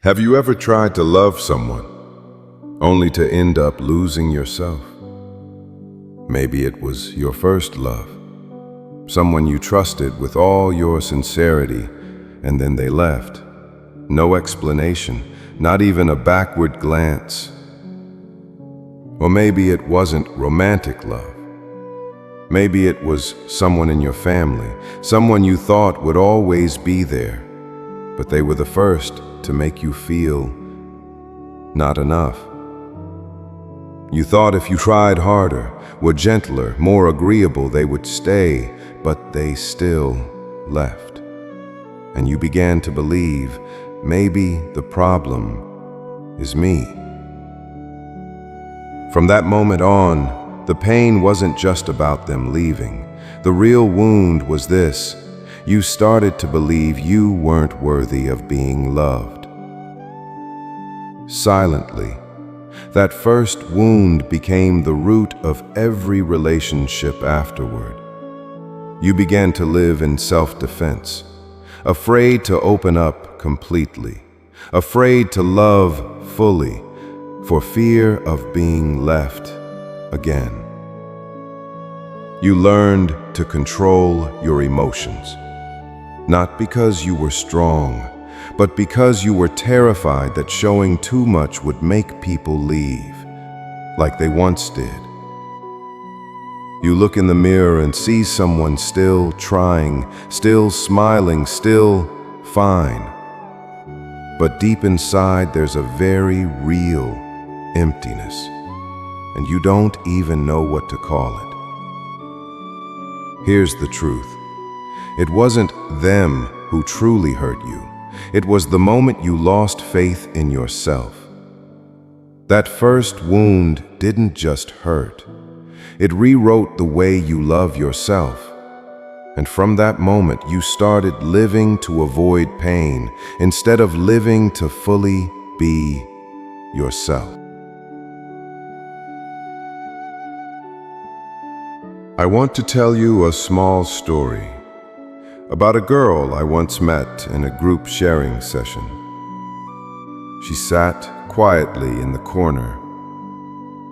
Have you ever tried to love someone, only to end up losing yourself? Maybe it was your first love, someone you trusted with all your sincerity, and then they left. No explanation, not even a backward glance. Or maybe it wasn't romantic love. Maybe it was someone in your family, someone you thought would always be there, but they were the first to make you feel not enough. You thought if you tried harder, were gentler, more agreeable, they would stay, but they still left. And you began to believe, maybe the problem is me. From that moment on, the pain wasn't just about them leaving. The real wound was this: you started to believe you weren't worthy of being loved. Silently, that first wound became the root of every relationship afterward. You began to live in self-defense, afraid to open up completely, afraid to love fully, for fear of being left again. You learned to control your emotions, not because you were strong, but because you were terrified that showing too much would make people leave, like they once did. You look in the mirror and see someone still trying, still smiling, still fine. But deep inside, there's a very real emptiness, and you don't even know what to call it. Here's the truth. It wasn't them who truly hurt you. It was the moment you lost faith in yourself. That first wound didn't just hurt. It rewrote the way you love yourself. And from that moment, you started living to avoid pain instead of living to fully be yourself. I want to tell you a small story about a girl I once met in a group sharing session. She sat quietly in the corner.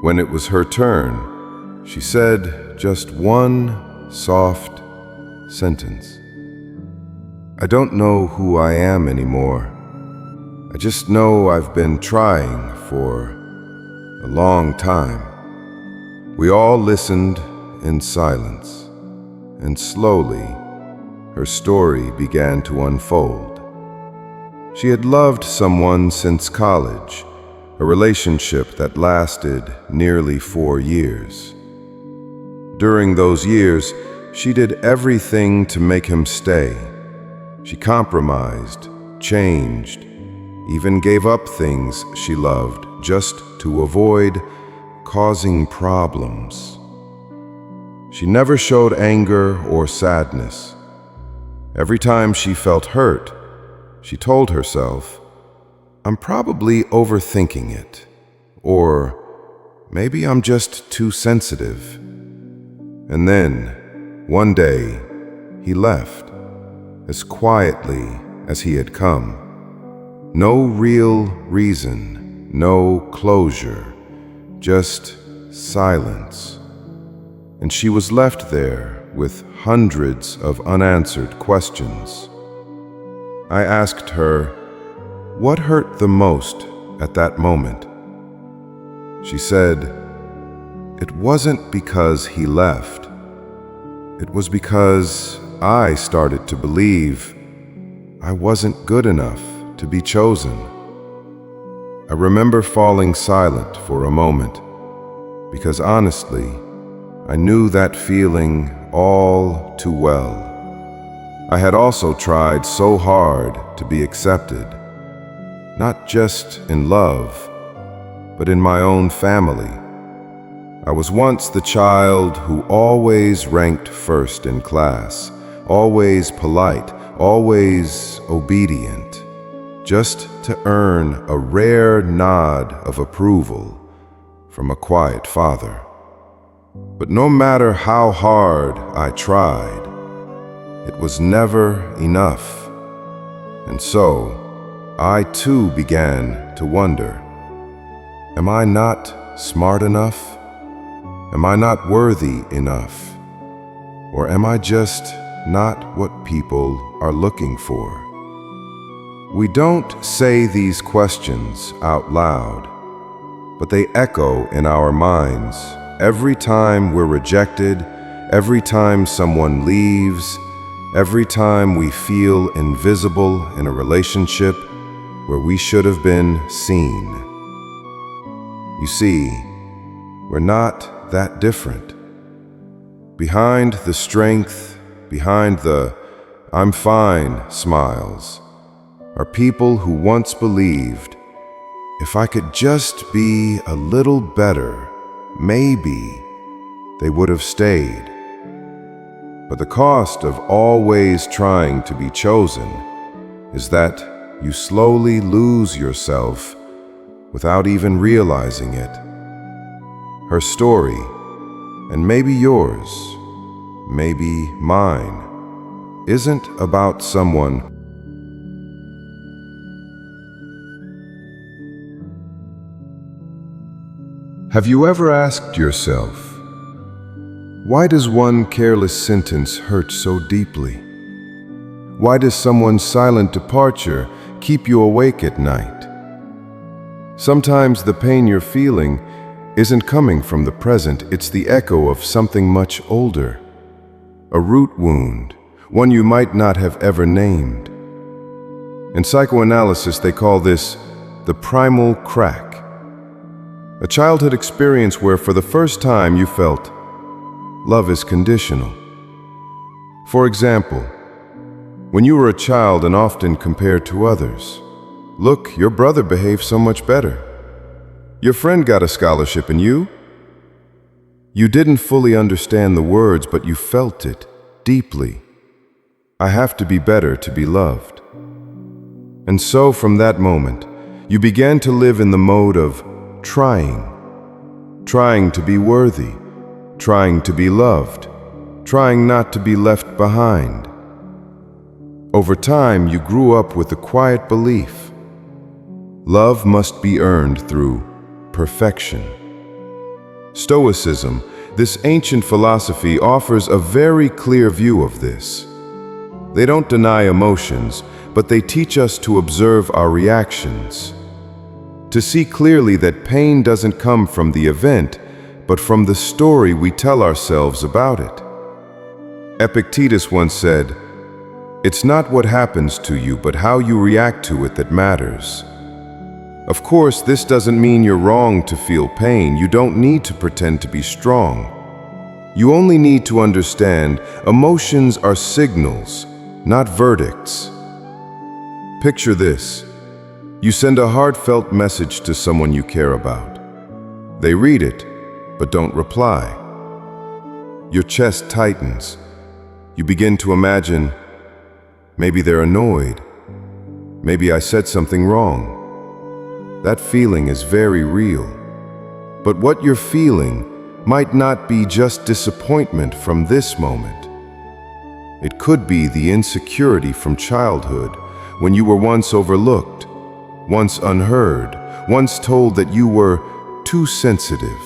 When it was her turn, she said just one soft sentence. "I don't know who I am anymore. I just know I've been trying for a long time." We all listened in silence, and slowly, her story began to unfold. She had loved someone since college, a relationship that lasted nearly 4 years. During those years, she did everything to make him stay. She compromised, changed, even gave up things she loved just to avoid causing problems. She never showed anger or sadness. Every time she felt hurt, she told herself, "I'm probably overthinking it," or "maybe I'm just too sensitive." And then, one day, he left, as quietly as he had come. No real reason, no closure, just silence. And she was left there with hundreds of unanswered questions. I asked her, "What hurt the most at that moment?" She said, "It wasn't because he left. It was because I started to believe I wasn't good enough to be chosen." I remember falling silent for a moment, because honestly, I knew that feeling all too well. I had also tried so hard to be accepted, not just in love, but in my own family. I was once the child who always ranked first in class, always polite, always obedient, just to earn a rare nod of approval from a quiet father. But no matter how hard I tried, it was never enough. And so, I too began to wonder, am I not smart enough? Am I not worthy enough? Or am I just not what people are looking for? We don't say these questions out loud, but they echo in our minds every time we're rejected, every time someone leaves, every time we feel invisible in a relationship where we should have been seen. You see, we're not that different. Behind the strength, behind the "I'm fine" smiles, are people who once believed, if I could just be a little better, maybe they would have stayed. But the cost of always trying to be chosen is that you slowly lose yourself without even realizing it. Her story, and maybe yours, maybe mine, isn't about someone. Have you ever asked yourself, why does one careless sentence hurt so deeply? Why does someone's silent departure keep you awake at night? Sometimes the pain you're feeling isn't coming from the present, it's the echo of something much older. A root wound, one you might not have ever named. In psychoanalysis, they call this the primal crack. A childhood experience where for the first time you felt love is conditional. For example, when you were a child and often compared to others, look, your brother behaved so much better. Your friend got a scholarship and you? You didn't fully understand the words, but you felt it deeply. I have to be better to be loved. And so from that moment, you began to live in the mode of trying to be worthy, trying to be loved, trying not to be left behind. Over time, you grew up with the quiet belief, love must be earned through perfection. Stoicism, this ancient philosophy, offers a very clear view of this. They don't deny emotions, but they teach us to observe our reactions, to see clearly that pain doesn't come from the event, but from the story we tell ourselves about it. Epictetus once said, "It's not what happens to you, but how you react to it that matters." Of course, this doesn't mean you're wrong to feel pain. You don't need to pretend to be strong. You only need to understand emotions are signals, not verdicts. Picture this. You send a heartfelt message to someone you care about. They read it, but don't reply. Your chest tightens. You begin to imagine, maybe they're annoyed. Maybe I said something wrong. That feeling is very real. But what you're feeling might not be just disappointment from this moment. It could be the insecurity from childhood, when you were once overlooked, once unheard, once told that you were too sensitive.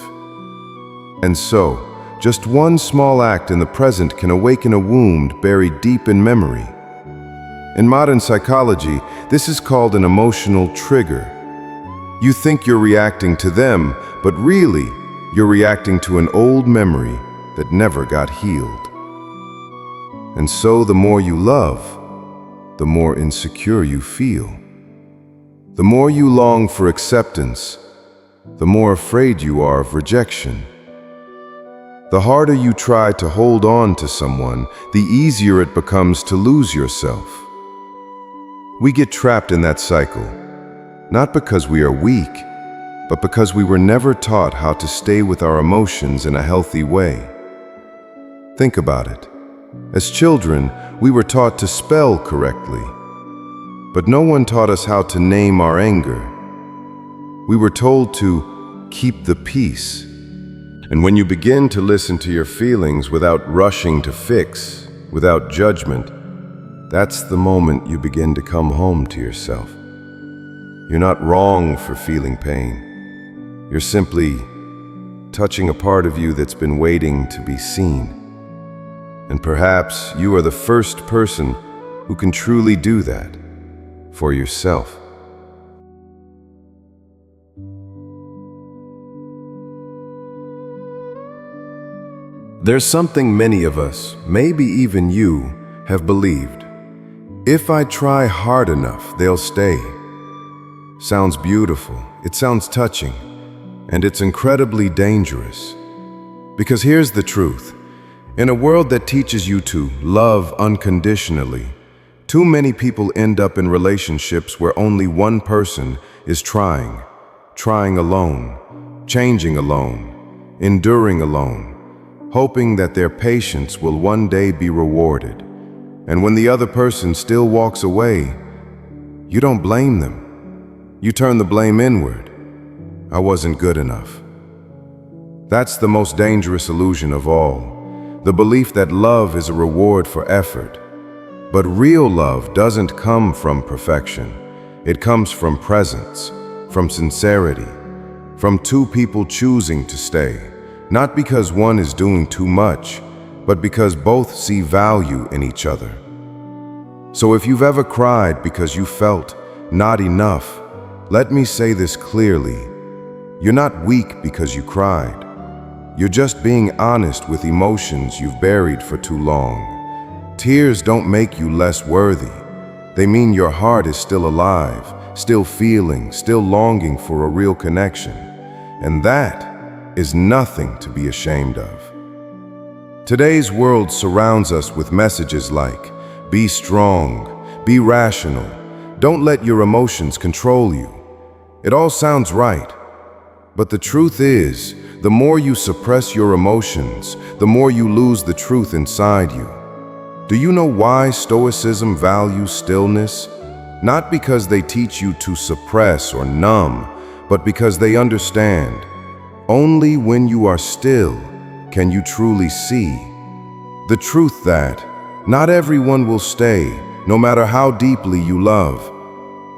And so, just one small act in the present can awaken a wound buried deep in memory. In modern psychology, this is called an emotional trigger. You think you're reacting to them, but really, you're reacting to an old memory that never got healed. And so the more you love, the more insecure you feel. The more you long for acceptance, the more afraid you are of rejection. The harder you try to hold on to someone, the easier it becomes to lose yourself. We get trapped in that cycle, not because we are weak, but because we were never taught how to stay with our emotions in a healthy way. Think about it. As children, we were taught to spell correctly, but no one taught us how to name our anger. We were told to keep the peace. And when you begin to listen to your feelings without rushing to fix, without judgment, that's the moment you begin to come home to yourself. You're not wrong for feeling pain. You're simply touching a part of you that's been waiting to be seen. And perhaps you are the first person who can truly do that for yourself. There's something many of us, maybe even you, have believed. If I try hard enough, they'll stay. Sounds beautiful, it sounds touching, and it's incredibly dangerous. Because here's the truth. In a world that teaches you to love unconditionally, too many people end up in relationships where only one person is trying alone, changing alone, enduring alone, hoping that their patience will one day be rewarded. And when the other person still walks away, you don't blame them. You turn the blame inward. I wasn't good enough. That's the most dangerous illusion of all, the belief that love is a reward for effort. But real love doesn't come from perfection. It comes from presence, from sincerity, from two people choosing to stay. Not because one is doing too much, but because both see value in each other. So if you've ever cried because you felt not enough, let me say this clearly. You're not weak because you cried. You're just being honest with emotions you've buried for too long. Tears don't make you less worthy. They mean your heart is still alive, still feeling, still longing for a real connection. And that is nothing to be ashamed of. Today's world surrounds us with messages like, be strong, be rational, don't let your emotions control you. It all sounds right, but the truth is, the more you suppress your emotions, the more you lose the truth inside you. Do you know why Stoicism values stillness? Not because they teach you to suppress or numb, but because they understand. Only when you are still can you truly see the truth that not everyone will stay, no matter how deeply you love.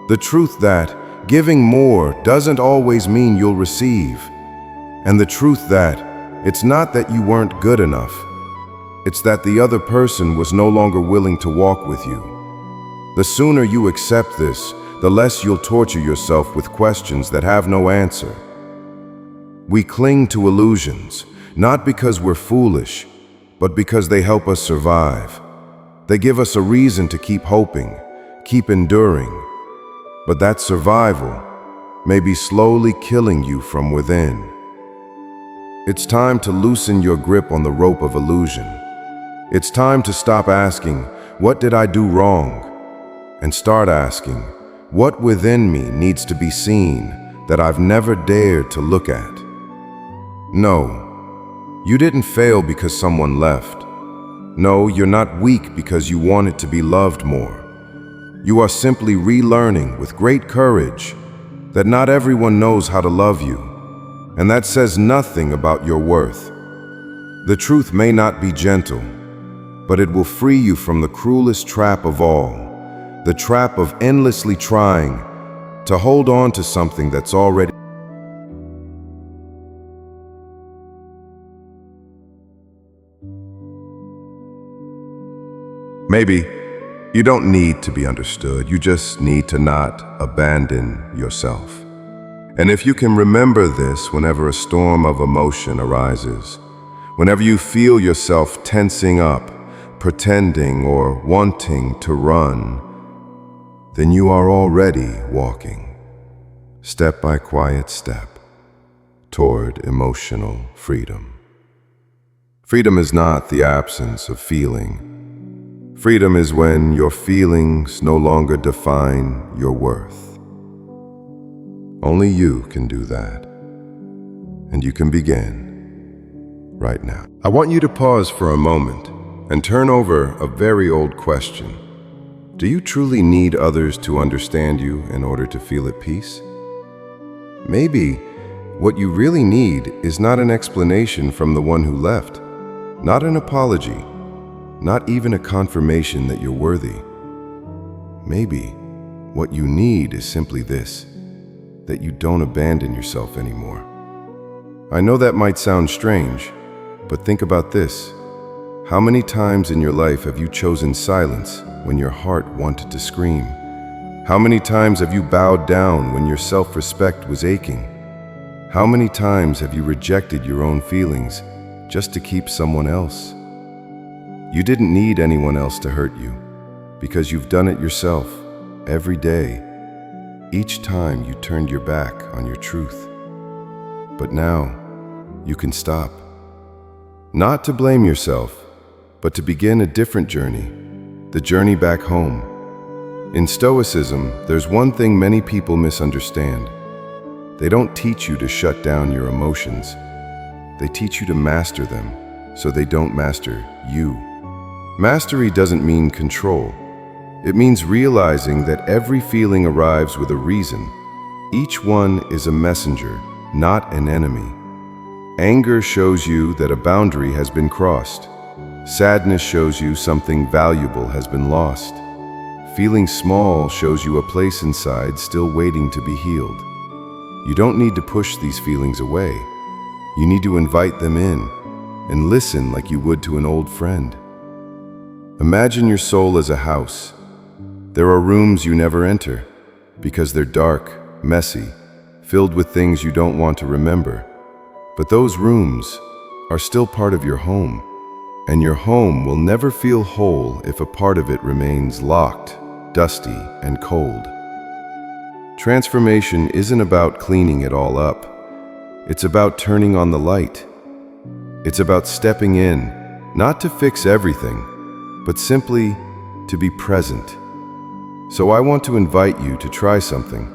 The truth that giving more doesn't always mean you'll receive. And the truth that it's not that you weren't good enough. It's that the other person was no longer willing to walk with you. The sooner you accept this, the less you'll torture yourself with questions that have no answer. We cling to illusions, not because we're foolish, but because they help us survive. They give us a reason to keep hoping, keep enduring. But that survival may be slowly killing you from within. It's time to loosen your grip on the rope of illusion. It's time to stop asking, what did I do wrong? And start asking, what within me needs to be seen that I've never dared to look at? No, you didn't fail because someone left. No, you're not weak because you wanted to be loved more. You are simply relearning with great courage that not everyone knows how to love you, and that says nothing about your worth. The truth may not be gentle, but it will free you from the cruelest trap of all, the trap of endlessly trying to hold on to something that's already. Maybe you don't need to be understood, you just need to not abandon yourself. And if you can remember this whenever a storm of emotion arises, whenever you feel yourself tensing up, pretending or wanting to run, then you are already walking, step by quiet step, toward emotional freedom. Freedom is not the absence of feeling. Freedom is when your feelings no longer define your worth. Only you can do that, and you can begin right now. I want you to pause for a moment and turn over a very old question. Do you truly need others to understand you in order to feel at peace? Maybe what you really need is not an explanation from the one who left, not an apology, not even a confirmation that you're worthy. Maybe what you need is simply this: that you don't abandon yourself anymore. I know that might sound strange, but think about this. How many times in your life have you chosen silence when your heart wanted to scream? How many times have you bowed down when your self-respect was aching? How many times have you rejected your own feelings just to keep someone else? You didn't need anyone else to hurt you, because you've done it yourself every day, each time you turned your back on your truth. But now, you can stop. Not to blame yourself, but to begin a different journey, the journey back home. In Stoicism, there's one thing many people misunderstand. They don't teach you to shut down your emotions. They teach you to master them, so they don't master you. Mastery doesn't mean control. It means realizing that every feeling arrives with a reason. Each one is a messenger, not an enemy. Anger shows you that a boundary has been crossed. Sadness shows you something valuable has been lost. Feeling small shows you a place inside still waiting to be healed. You don't need to push these feelings away. You need to invite them in and listen like you would to an old friend. Imagine your soul as a house. There are rooms you never enter because they're dark, messy, filled with things you don't want to remember. But those rooms are still part of your home, and your home will never feel whole if a part of it remains locked, dusty, and cold. Transformation isn't about cleaning it all up. It's about turning on the light. It's about stepping in, not to fix everything, but simply to be present. So I want to invite you to try something.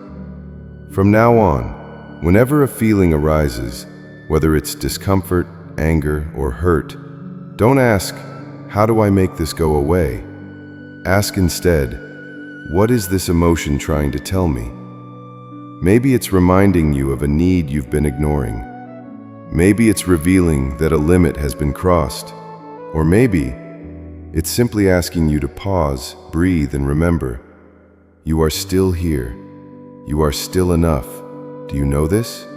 From now on, whenever a feeling arises, whether it's discomfort, anger, or hurt, don't ask, "How do I make this go away?" Ask instead, "What is this emotion trying to tell me?" Maybe it's reminding you of a need you've been ignoring. Maybe it's revealing that a limit has been crossed. Or maybe it's simply asking you to pause, breathe, and remember, you are still here. You are still enough. Do you know this?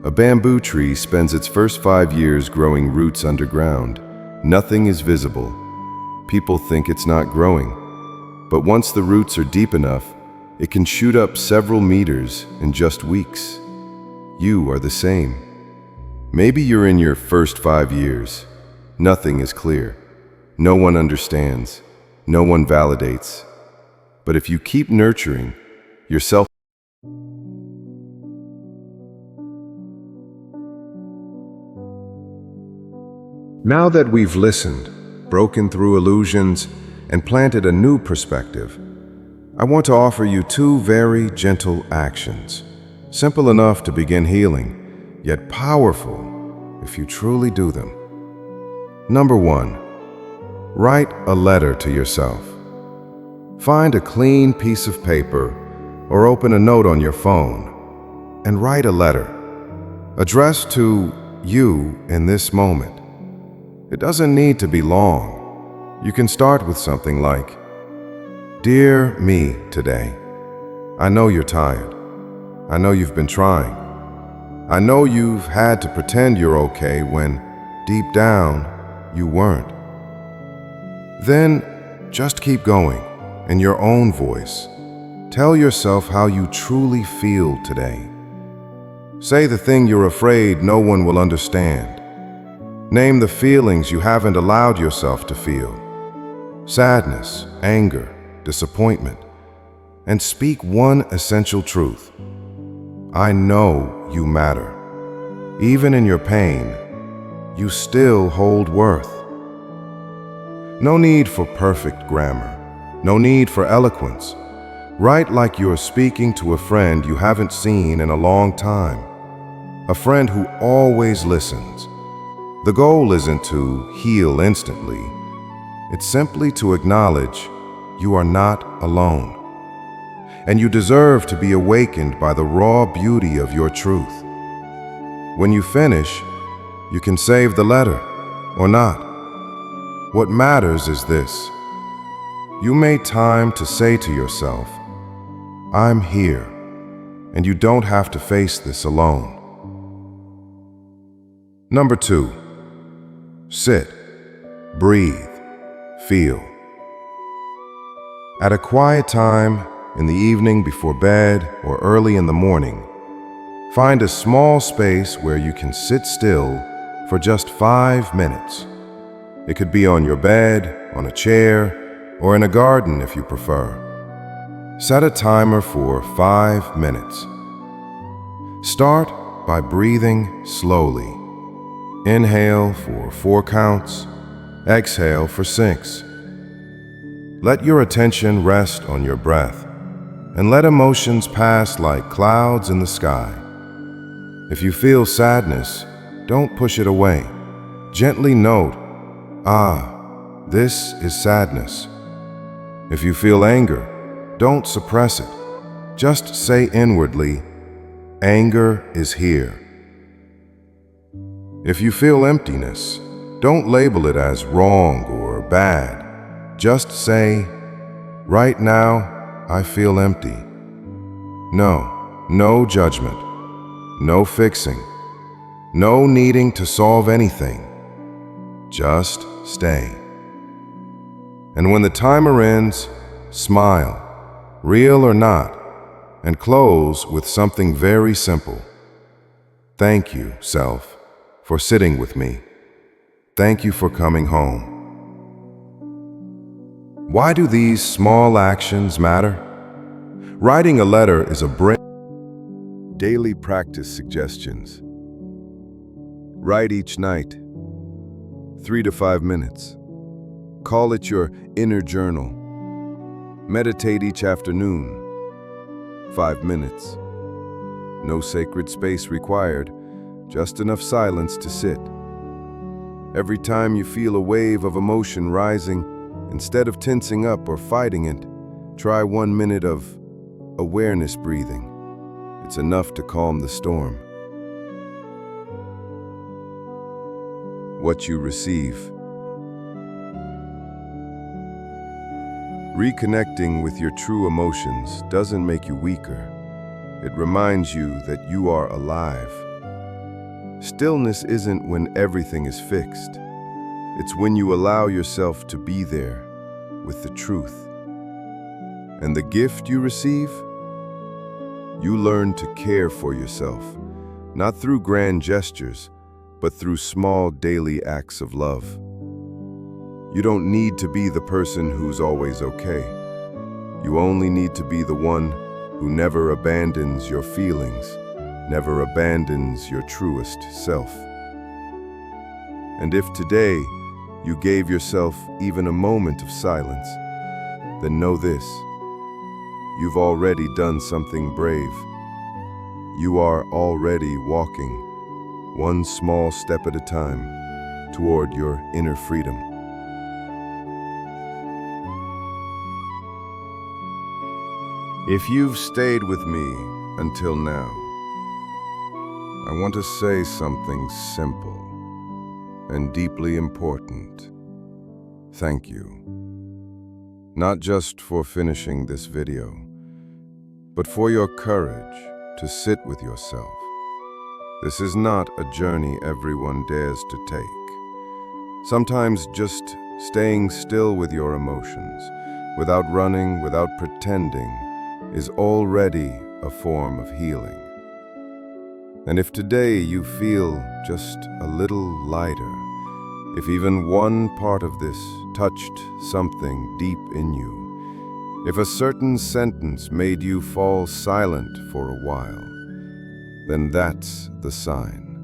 A bamboo tree spends its first 5 years growing roots underground. Nothing is visible. People think it's not growing. But once the roots are deep enough, it can shoot up several meters in just weeks. You are the same. Maybe you're in your first 5 years. Nothing is clear. No one understands. No one validates. But if you keep nurturing yourself, now that we've listened, broken through illusions, and planted a new perspective, I want to offer you 2 very gentle actions. Simple enough to begin healing, yet powerful if you truly do them. Number 1, write a letter to yourself. Find a clean piece of paper or open a note on your phone and write a letter addressed to you in this moment. It doesn't need to be long. You can start with something like, "Dear me today, I know you're tired. I know you've been trying. I know you've had to pretend you're okay when, deep down, you weren't." Then, just keep going in your own voice. Tell yourself how you truly feel today. Say the thing you're afraid no one will understand. Name the feelings you haven't allowed yourself to feel. Sadness, anger, disappointment. And speak one essential truth. I know you matter. Even in your pain, you still hold worth. No need for perfect grammar. No need for eloquence. Write like you're speaking to a friend you haven't seen in a long time. A friend who always listens. The goal isn't to heal instantly. It's simply to acknowledge you are not alone. And you deserve to be awakened by the raw beauty of your truth. When you finish, you can save the letter or not. What matters is this. You made time to say to yourself, I'm here. and you don't have to face this alone. Number 2, sit, breathe, feel. At a quiet time, in the evening before bed or early in the morning, find a small space where you can sit still for just 5 minutes. It could be on your bed, on a chair, or in a garden if you prefer. Set a timer for 5 minutes. Start by breathing slowly. Inhale for 4 counts, exhale for 6. Let your attention rest on your breath, and let emotions pass like clouds in the sky. If you feel sadness, don't push it away. Gently note, this is sadness. If you feel anger, don't suppress it. Just say inwardly, anger is here. If you feel emptiness, don't label it as wrong or bad. Just say, right now, I feel empty. No judgment, no fixing, no needing to solve anything. Just stay. And when the timer ends, smile, real or not, and close with something very simple. Thank you, self, for sitting with me. Thank you for coming home. Why do these small actions matter? Writing a letter is a daily practice suggestions. Write each night, 3 to 5 minutes. Call it your inner journal. Meditate each afternoon, 5 minutes. No sacred space required, just enough silence to sit. Every time you feel a wave of emotion rising, instead of tensing up or fighting it, try 1 minute of awareness breathing. It's enough to calm the storm. What you receive. Reconnecting with your true emotions doesn't make you weaker. It reminds you that you are alive. Stillness isn't when everything is fixed. It's when you allow yourself to be there with the truth. And the gift you receive? You learn to care for yourself, not through grand gestures, but through small daily acts of love. You don't need to be the person who's always okay. You only need to be the one who never abandons your feelings, never abandons your truest self. And if today you gave yourself even a moment of silence, then know this: you've already done something brave. You are already walking, one small step at a time, toward your inner freedom. If you've stayed with me until now, I want to say something simple and deeply important. Thank you. Not just for finishing this video, but for your courage to sit with yourself. This is not a journey everyone dares to take. Sometimes just staying still with your emotions, without running, without pretending, is already a form of healing. And if today you feel just a little lighter, if even one part of this touched something deep in you, if a certain sentence made you fall silent for a while, then that's the sign.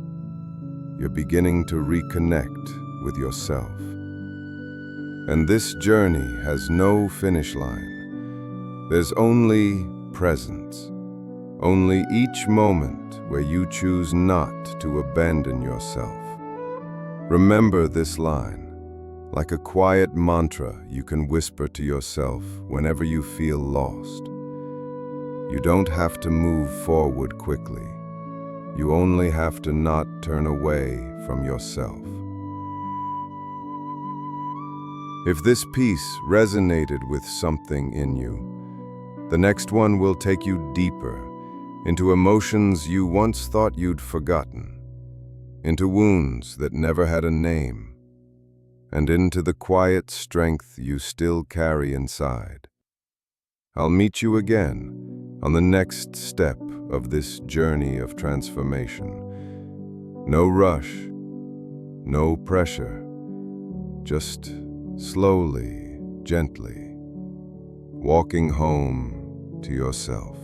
You're beginning to reconnect with yourself. And this journey has no finish line. There's only presence, only each moment where you choose not to abandon yourself. Remember this line. Like a quiet mantra you can whisper to yourself whenever you feel lost. You don't have to move forward quickly. You only have to not turn away from yourself. If this piece resonated with something in you, the next one will take you deeper into emotions you once thought you'd forgotten, into wounds that never had a name, and into the quiet strength you still carry inside. I'll meet you again on the next step of this journey of transformation. No rush, no pressure, just slowly, gently, walking home to yourself.